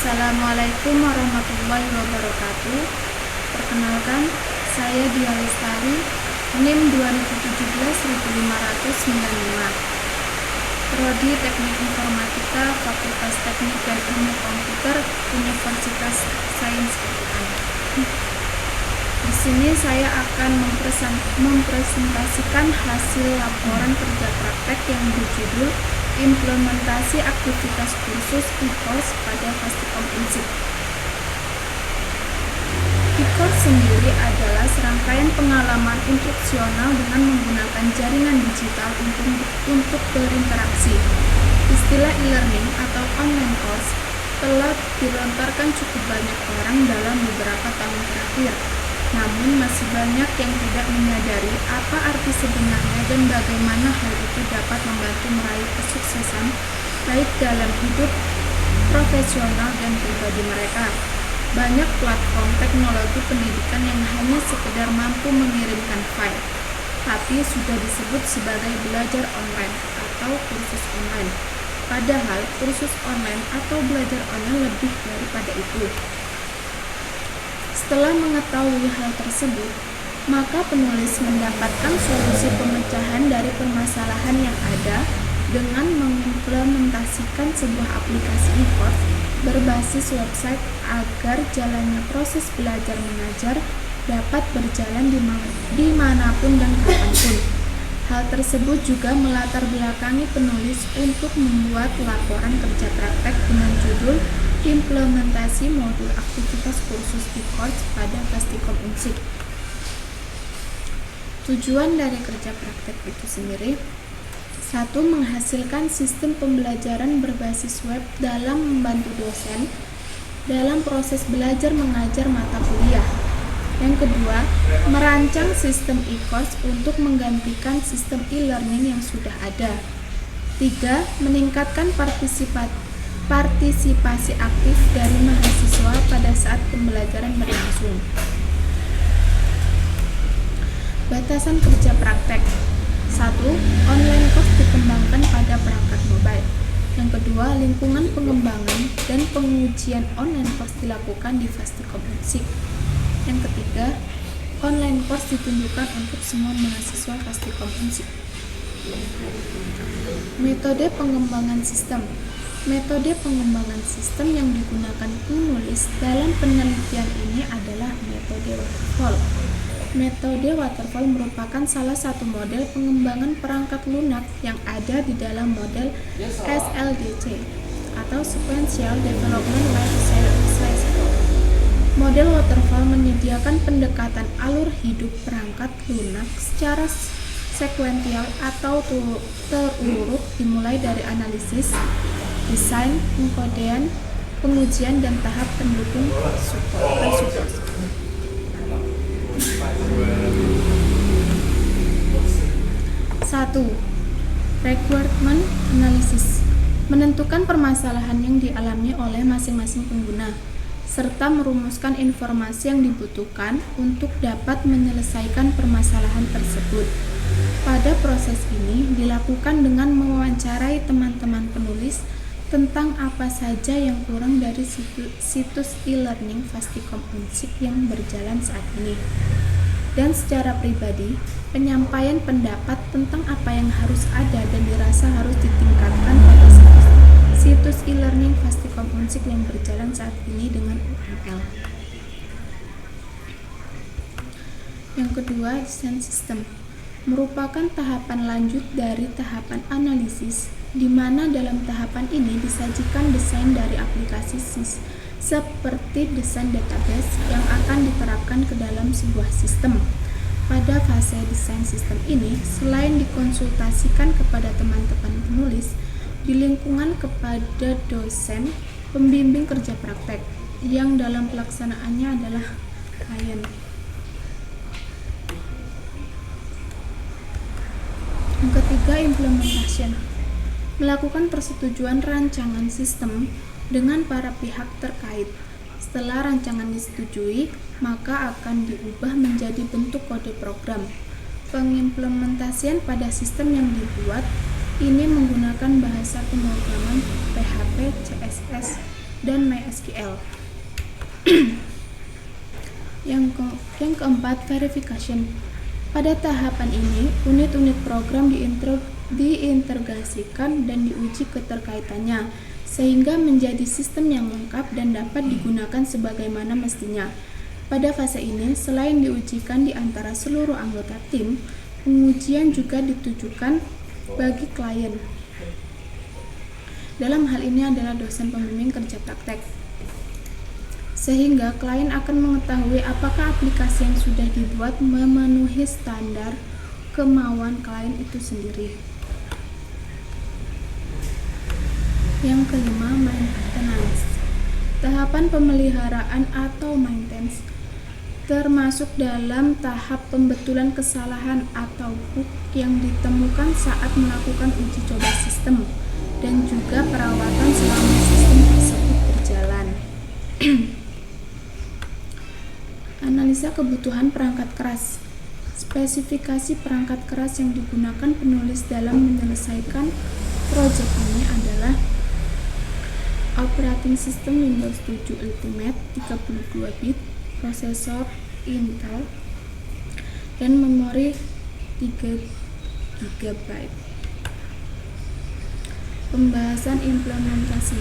Assalamualaikum warahmatullahi wabarakatuh. Perkenalkan, saya Dia Lestari, NIM 2017-1595, Prodi Teknik Informatika, Fakultas Teknik dan Ilmu Komputer, Universitas Sains Unpad. Di sini saya akan mempresentasikan hasil laporan kerja praktek yang berjudul Implementasi Aktivitas Kursus e-course pada Fastikom Unsik. E-course sendiri adalah serangkaian pengalaman instruksional dengan menggunakan jaringan digital untuk berinteraksi. Istilah e-learning atau online course telah dilontarkan cukup banyak orang dalam beberapa tahun terakhir. Namun masih banyak yang tidak menyadari apa arti sebenarnya dan bagaimana hal itu dapat membantu meraih kesuksesan baik dalam hidup profesional dan pribadi mereka. Banyak platform teknologi pendidikan yang hanya sekedar mampu mengirimkan file, tapi sudah disebut sebagai belajar online atau kursus online. Padahal kursus online atau belajar online lebih daripada itu. Setelah mengetahui hal tersebut, maka penulis mendapatkan solusi pemecahan dari permasalahan yang ada dengan mengimplementasikan sebuah aplikasi e-course berbasis website agar jalannya proses belajar mengajar dapat berjalan dimanapun dan kapanpun. Hal tersebut juga melatar belakangi penulis untuk membuat laporan kerja praktek dengan judul Implementasi Modul Aktivitas Kursus e-course pada Fastikom Unsik. Tujuan dari kerja praktek itu sendiri: 1. Menghasilkan sistem pembelajaran berbasis web dalam membantu dosen dalam proses belajar mengajar mata kuliah. Yang kedua, merancang sistem e-course untuk menggantikan sistem e-learning yang sudah ada. 3. Meningkatkan partisipasi aktif dari mahasiswa pada saat pembelajaran berlangsung. Batasan kerja praktek: 1. Online course dikembangkan pada perangkat mobile. Yang kedua, lingkungan pengembangan dan pengujian online course dilakukan di Fastikom Unsik. Yang ketiga, online course ditunjukkan untuk semua mahasiswa Fastikom Unsik. Metode pengembangan sistem. Metode pengembangan sistem yang digunakan penulis dalam penelitian ini adalah metode waterfall. Metode waterfall merupakan salah satu model pengembangan perangkat lunak yang ada di dalam model SLDC atau Sequential Development Life Cycle. Model waterfall menyediakan pendekatan alur hidup perangkat lunak secara sekuensial atau terurut dimulai dari analisis, desain, pengkodean, pengujian, dan tahap pendukung support. 1. Requirement Analysis: menentukan permasalahan yang dialami oleh masing-masing pengguna, serta merumuskan informasi yang dibutuhkan untuk dapat menyelesaikan permasalahan tersebut. Pada proses ini dilakukan dengan mewawancarai teman-teman penulis tentang apa saja yang kurang dari situs e-learning Fastikom Unsik yang berjalan saat ini. Dan secara pribadi, penyampaian pendapat tentang apa yang harus ada dan dirasa harus ditingkatkan pada situs e-learning Fastikom Unsik yang berjalan saat ini dengan UML. Yang kedua, desain sistem merupakan tahapan lanjut dari tahapan analisis, di mana dalam tahapan ini disajikan desain dari aplikasi seperti desain database yang akan diterapkan ke dalam sebuah sistem. Pada fase desain sistem ini, selain dikonsultasikan kepada teman-teman penulis di lingkungan kepada dosen pembimbing kerja praktek yang dalam pelaksanaannya adalah klien. Yang ketiga, implementation: melakukan persetujuan rancangan sistem dengan para pihak terkait. Setelah rancangan disetujui, maka akan diubah menjadi bentuk kode program. Pengimplementasian pada sistem yang dibuat ini menggunakan bahasa pemrograman PHP, CSS, dan MySQL. Yang keempat, verification. Pada tahapan ini, unit-unit program diintegrasikan dan diuji keterkaitannya, sehingga menjadi sistem yang lengkap dan dapat digunakan sebagaimana mestinya. Pada fase ini, selain diujikan di antara seluruh anggota tim, pengujian juga ditujukan bagi klien. Dalam hal ini adalah dosen pembimbing kerja praktek, sehingga klien akan mengetahui apakah aplikasi yang sudah dibuat memenuhi standar kemauan klien itu sendiri. Yang kelima, maintenance. Tahapan pemeliharaan atau maintenance termasuk dalam tahap pembetulan kesalahan atau bug yang ditemukan saat melakukan uji coba sistem dan juga perawatan selama sistem tersebut berjalan. Analisa kebutuhan perangkat keras. Spesifikasi perangkat keras yang digunakan penulis dalam menyelesaikan proyek ini adalah operating system Windows 7 Ultimate 32 bit, prosesor Intel, dan memori 3 GB. Pembahasan implementasi.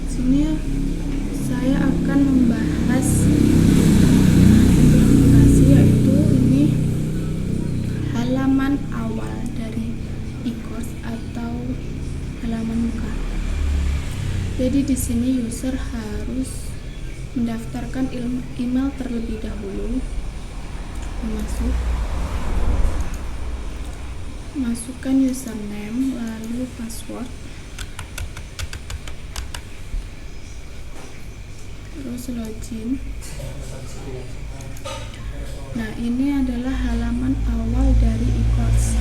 Sini saya akan membahas implementasi, yaitu ini halaman awal dari e-course atau halaman muka. Jadi di sini user harus mendaftarkan email terlebih dahulu, masukkan username lalu password, terus login. Nah, ini adalah halaman awal dari e-course.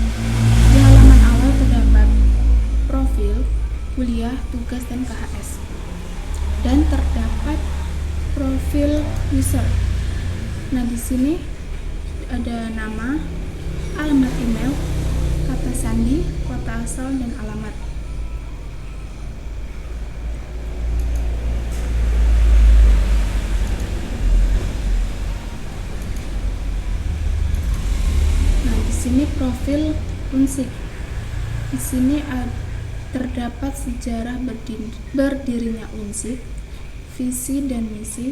Di halaman awal terdapat profil, kuliah, tugas, dan KHS, dan terdapat profil user. Nah, di sini ada nama, alamat email, kata sandi, kota asal, dan alamat. Nah, di sini profil Unsik. Di sini terdapat sejarah berdirinya Unsik, visi dan misi,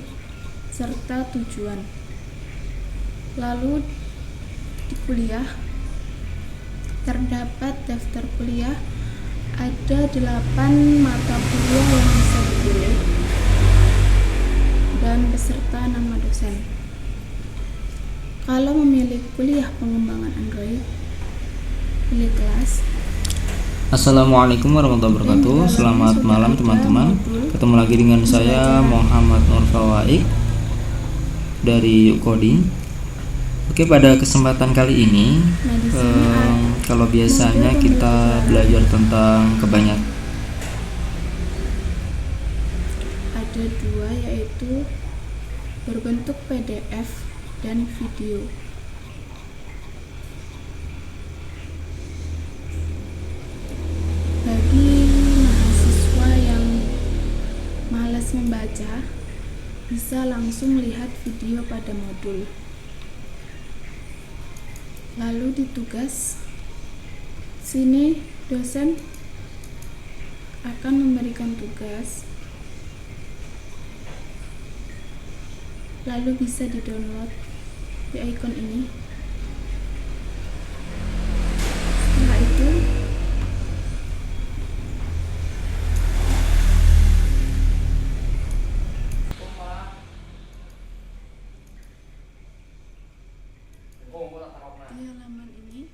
serta tujuan. Lalu di kuliah terdapat daftar kuliah, ada 8 mata kuliah yang bisa dipilih, dan beserta nama dosen. Kalau memilih kuliah pengembangan Android, pilih kelas. Assalamualaikum warahmatullahi wabarakatuh. Selamat malam teman-teman. Ketemu lagi dengan saya Muhammad Nur Fawaik dari Coding. Oke, pada kesempatan kali ini kalau biasanya kita belajar tentang ada 2, yaitu berbentuk PDF dan video. Bagi mahasiswa yang malas membaca, bisa langsung lihat video pada modul. Lalu di tugas, sini dosen akan memberikan tugas, lalu bisa di-download di icon ini. Setelah itu di halaman ini,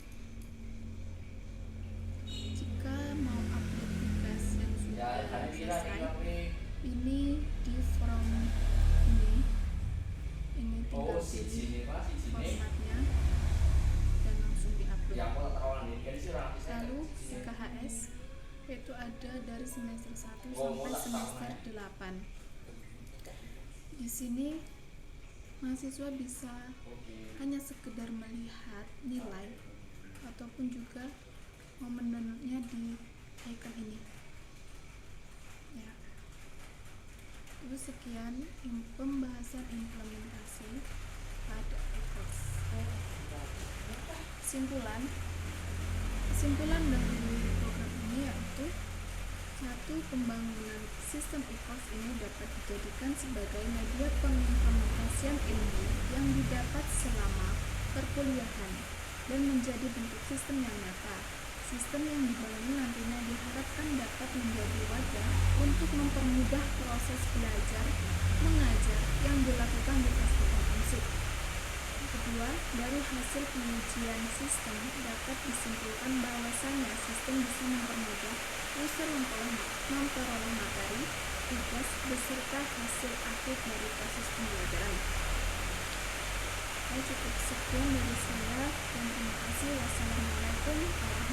jika mau upload tugas yang sudah selesai, ini di form ini tinggal pilih formatnya dan langsung diupload. Lalu di KHS itu ada dari semester 1 sampai semester 8. Di sini mahasiswa bisa hanya sekedar melihat nilai ataupun juga mau mendownloadnya di icon ini ya. Terus sekian pembahasan implementasi pada e-course. Kesimpulan dari program ini yaitu: 1. Pembangunan sistem e-course ini dapat dijadikan sebagai media pengimplementasian ilmu yang didapat selama perkuliahan dan menjadi bentuk sistem yang nyata. Sistem yang dibangun nantinya diharapkan dapat menjadi wadah untuk mempermudah proses belajar mengajar yang dilakukan di kelas intensif. Kedua, dari hasil pengujian sistem dapat disimpulkan bahwasanya sistem bisa mempermudah user memperoleh materi, tugas, beserta hasil akhir dari proses pembelajaran. Cukup sekian dari saya dan terima kasih. Wassalamualaikum warahmatullahi wabarakatuh.